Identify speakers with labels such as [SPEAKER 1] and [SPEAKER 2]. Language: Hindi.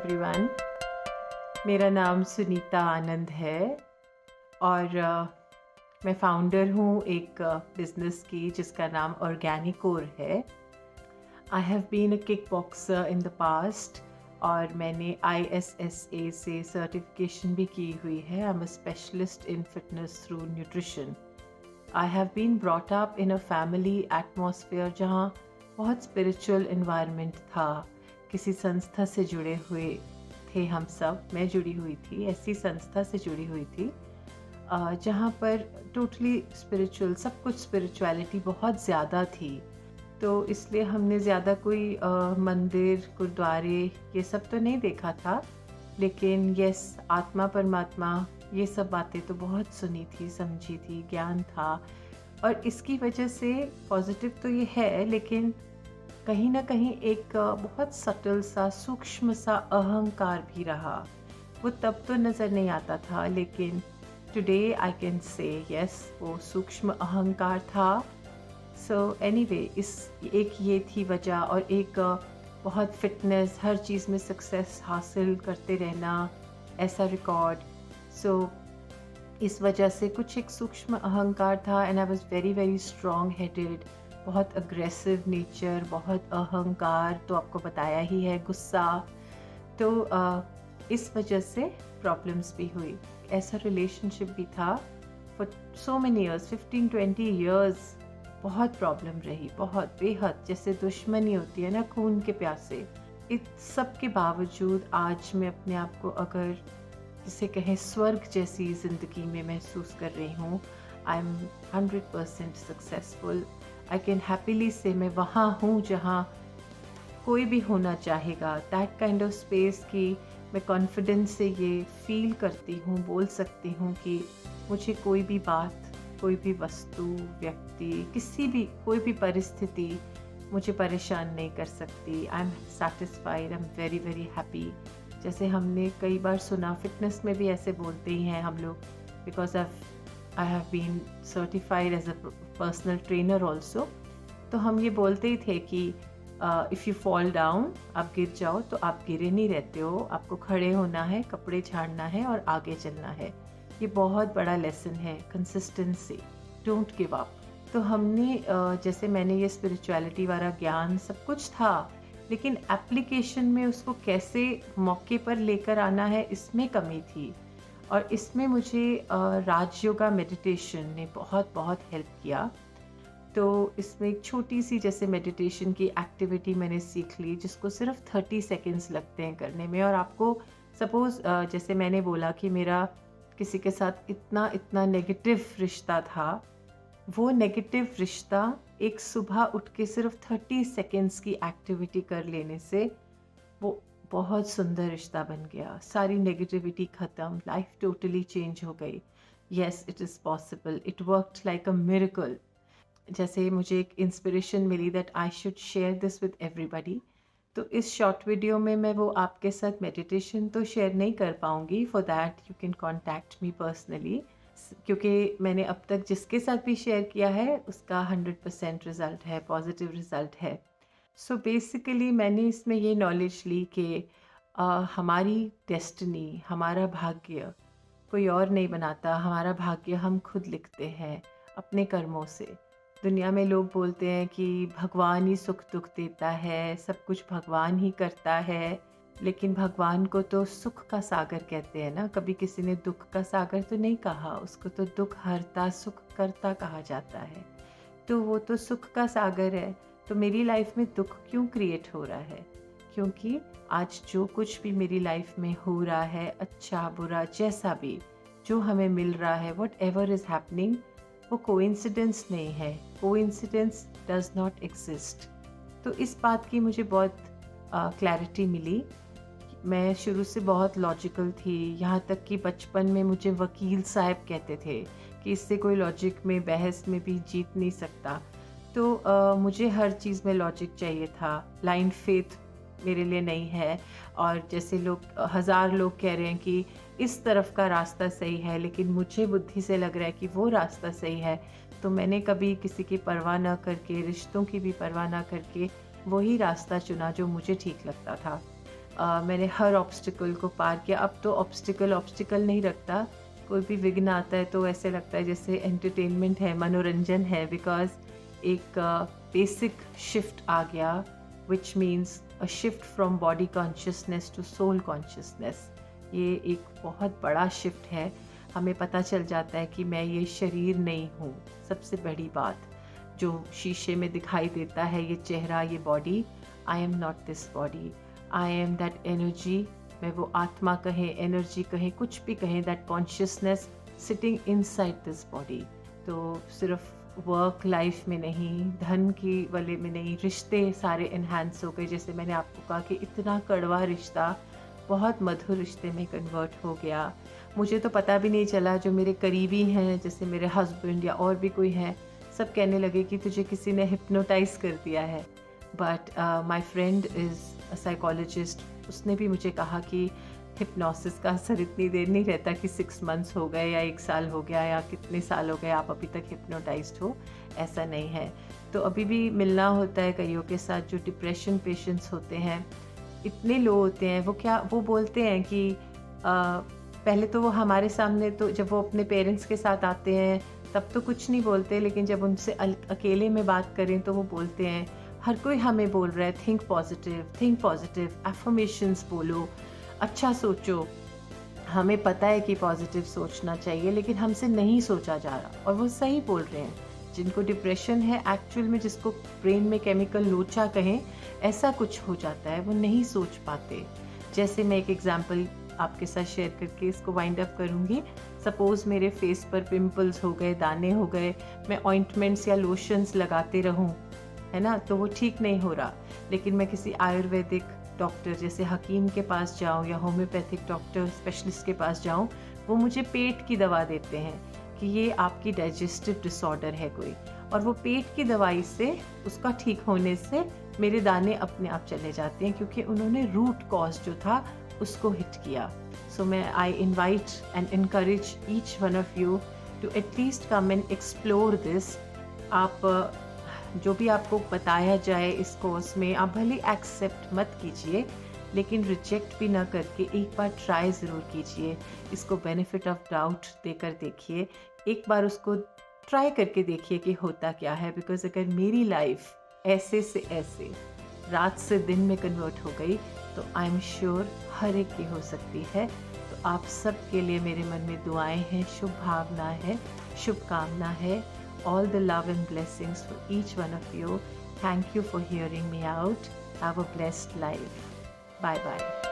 [SPEAKER 1] एवरीवन। मेरा नाम सुनीता आनंद है और मैं फाउंडर हूँ एक बिज़नेस की जिसका नाम ऑर्गेनिकोर है। I have been a kick boxer in the past और मैंने ISSA से सर्टिफिकेशन भी की हुई है। I am a specialist in fitness through nutrition. I have been brought up in a family atmosphere जहाँ बहुत स्पिरिचुअल इन्वायरमेंट था। किसी संस्था से जुड़े हुए थे हम सब, मैं जुड़ी हुई थी, ऐसी संस्था से जुड़ी हुई थी जहाँ पर टोटली स्पिरिचुअल, सब कुछ स्पिरिचुअलिटी बहुत ज़्यादा थी। तो इसलिए हमने ज़्यादा कोई मंदिर, गुरुद्वारे ये सब तो नहीं देखा था, लेकिन यस, आत्मा परमात्मा ये सब बातें तो बहुत सुनी थी, समझी थी, ज्ञान था। और इसकी वजह से पॉजिटिव तो ये है, लेकिन कहीं ना कहीं एक बहुत सटल सा, सूक्ष्म सा अहंकार भी रहा। वो तब तो नज़र नहीं आता था, लेकिन today I can say yes, वो सूक्ष्म अहंकार था। सो एनीवे, इस एक ये थी वजह, और एक बहुत फिटनेस, हर चीज़ में सक्सेस हासिल करते रहना, ऐसा रिकॉर्ड। सो इस वजह से कुछ एक सूक्ष्म अहंकार था and I was very very strong headed, बहुत अग्रेसिव नेचर, बहुत अहंकार, तो आपको बताया ही है, गुस्सा। तो इस वजह से प्रॉब्लम्स भी हुई। ऐसा रिलेशनशिप भी था for so many years, 15-20 years. बहुत प्रॉब्लम रही, बहुत बेहद, जैसे दुश्मनी होती है ना, खून के प्यासे। इन सब के बावजूद आज मैं अपने आप को, अगर जिसे कहें स्वर्ग जैसी ज़िंदगी में महसूस कर रही हूँ। I am 100% successful. I can happily से मैं वहाँ हूँ जहाँ कोई भी होना चाहेगा। दैट काइंड ऑफ स्पेस की मैं कॉन्फिडेंस से ये फील करती हूँ, बोल सकती हूँ कि मुझे कोई भी बात, कोई भी वस्तु, व्यक्ति, कोई भी परिस्थिति मुझे परेशान नहीं कर सकती। I am satisfied, I am very very happy. जैसे हमने कई बार सुना, फिटनेस में भी ऐसे बोलते ही हैं हम लोग, because I have been certified as a personal trainer also. तो हम ये बोलते ही थे कि इफ़ यू फॉल डाउन, आप गिर जाओ तो आप गिरे नहीं रहते हो, आपको खड़े होना है, कपड़े झाड़ना है और आगे चलना है। ये बहुत बड़ा लेसन है, कंसिस्टेंसी, डोंट गिव अप। तो हमने जैसे मैंने ये स्पिरिचुअलिटी वाला ज्ञान सब कुछ था, लेकिन एप्लीकेशन में उसको कैसे मौके पर लेकर आना है, इसमें कमी थी। और इसमें मुझे राजयोगा मेडिटेशन ने बहुत बहुत हेल्प किया। तो इसमें एक छोटी सी जैसे मेडिटेशन की एक्टिविटी मैंने सीख ली, जिसको सिर्फ 30 सेकेंड्स लगते हैं करने में। और आपको सपोज़ जैसे मैंने बोला कि मेरा किसी के साथ इतना इतना नेगेटिव रिश्ता था, वो नेगेटिव रिश्ता एक सुबह उठ के सिर्फ 30 सेकेंड्स की एक्टिविटी कर लेने से वो बहुत सुंदर रिश्ता बन गया। सारी नेगेटिविटी ख़त्म, लाइफ टोटली चेंज हो गई। Yes, it is possible, it worked like a miracle. जैसे मुझे एक इंस्पिरेशन मिली that I should share this with everybody. तो इस शॉर्ट वीडियो में मैं वो आपके साथ मेडिटेशन तो शेयर नहीं कर पाऊँगी। For that you can contact me personally, क्योंकि मैंने अब तक जिसके साथ भी शेयर किया है उसका 100% रिज़ल्ट है, पॉजिटिव रिज़ल्ट है। सो बेसिकली मैंने इसमें ये नॉलेज ली कि हमारी डेस्टिनी, हमारा भाग्य कोई और नहीं बनाता, हमारा भाग्य हम खुद लिखते हैं अपने कर्मों से। दुनिया में लोग बोलते हैं कि भगवान ही सुख दुख देता है, सब कुछ भगवान ही करता है, लेकिन भगवान को तो सुख का सागर कहते हैं ना। कभी किसी ने दुख का सागर तो नहीं कहा, उसको तो दुख हरता सुख करता कहा जाता है। तो वो तो सुख का सागर है। तो मेरी लाइफ में दुख क्यों क्रिएट हो रहा है? क्योंकि आज जो कुछ भी मेरी लाइफ में हो रहा है, अच्छा बुरा जैसा भी, जो हमें मिल रहा है, वट एवर इज़ हैपनिंग, वो कोइंसिडेंस नहीं है। Coincidence does not exist. तो इस बात की मुझे बहुत क्लैरिटी मिली। मैं शुरू से बहुत लॉजिकल थी, यहाँ तक कि बचपन में मुझे वकील साहब कहते थे कि इससे कोई लॉजिक में, बहस में भी जीत नहीं सकता। तो मुझे हर चीज़ में लॉजिक चाहिए था। ब्लाइंड फेथ मेरे लिए नहीं है। और जैसे लोग, हज़ार लोग कह रहे हैं कि इस तरफ का रास्ता सही है, लेकिन मुझे बुद्धि से लग रहा है कि वो रास्ता सही है। तो मैंने कभी किसी की परवाह ना करके, रिश्तों की भी परवाह ना करके, वही रास्ता चुना जो मुझे ठीक लगता था। मैंने हर ऑब्स्टिकल को पार किया। अब तो ऑब्स्टिकल नहीं रखता, कोई भी विघ्न आता है तो ऐसे लगता है जैसे एंटरटेनमेंट है, मनोरंजन है, बिकॉज़ एक बेसिक शिफ्ट आ गया, which means a shift from body consciousness to soul consciousness. ये एक बहुत बड़ा शिफ्ट है। हमें पता चल जाता है कि मैं ये शरीर नहीं हूँ। सबसे बड़ी बात जो शीशे में दिखाई देता है, ये चेहरा, ये body, I am not this body, I am that energy. मैं वो आत्मा कहें, एनर्जी कहें, कुछ भी कहें, that consciousness sitting inside this body. तो सिर्फ वर्क लाइफ में नहीं, धन की वाले में नहीं, रिश्ते सारे इन्हांस हो गए। जैसे मैंने आपको कहा कि इतना कड़वा रिश्ता बहुत मधुर रिश्ते में कन्वर्ट हो गया। मुझे तो पता भी नहीं चला, जो मेरे करीबी हैं जैसे मेरे हस्बैंड या और भी कोई हैं, सब कहने लगे कि तुझे किसी ने हिप्नोटाइज़ कर दिया है। But my friend is a psychologist, उसने भी मुझे कहा कि हिप्नोसिस का असर इतनी देर नहीं रहता कि 6 मंथ्स हो गए या 1 साल हो गया या कितने साल हो गए आप अभी तक हिप्नोटाइज्ड हो, ऐसा नहीं है। तो अभी भी मिलना होता है कईयों के साथ जो डिप्रेशन पेशेंट्स होते हैं, इतने लो होते हैं। वो बोलते हैं कि पहले तो वो हमारे सामने, तो जब वो अपने पेरेंट्स के साथ आते हैं तब तो कुछ नहीं बोलते, लेकिन जब उनसे अकेले में बात करें तो वो बोलते हैं, हर कोई हमें बोल रहा है थिंक पॉजिटिव, एफर्मेशंस बोलो, अच्छा सोचो। हमें पता है कि पॉजिटिव सोचना चाहिए, लेकिन हमसे नहीं सोचा जा रहा, और वो सही बोल रहे हैं। जिनको डिप्रेशन है, एक्चुअल में जिसको ब्रेन में केमिकल लोचा कहें, ऐसा कुछ हो जाता है, वो नहीं सोच पाते। जैसे मैं एक एग्जांपल आपके साथ शेयर करके इसको वाइंड अप करूँगी। सपोज़ मेरे फेस पर पिंपल्स हो गए, दाने हो गए, मैं ऑइंटमेंट्स या लोशंस लगाते रहूँ, है ना, तो वो ठीक नहीं हो रहा। लेकिन मैं किसी आयुर्वेदिक डॉक्टर जैसे हकीम के पास जाऊँ या होम्योपैथिक डॉक्टर स्पेशलिस्ट के पास जाऊँ, वो मुझे पेट की दवा देते हैं कि ये आपकी डाइजेस्टिव डिसऑर्डर है कोई, और वो पेट की दवाई से, उसका ठीक होने से मेरे दाने अपने आप चले जाते हैं, क्योंकि उन्होंने रूट कॉज जो था उसको हिट किया। सो मैं I invite and encourage each one of you to at least come and explore this. आप जो भी आपको बताया जाए इस कोर्स में, आप भले एक्सेप्ट मत कीजिए, लेकिन रिजेक्ट भी ना करके एक बार ट्राई ज़रूर कीजिए। इसको बेनिफिट ऑफ डाउट देकर देखिए, एक बार उसको ट्राई करके देखिए कि होता क्या है। बिकॉज अगर मेरी लाइफ ऐसे से ऐसे, रात से दिन में कन्वर्ट हो गई, तो आई एम श्योर हर एक की हो सकती है। तो आप सब के लिए मेरे मन में दुआएं हैं, शुभ भावना है, शुभकामना है। All the love and blessings for each one of you. Thank you for hearing me out. Have a blessed life. Bye bye.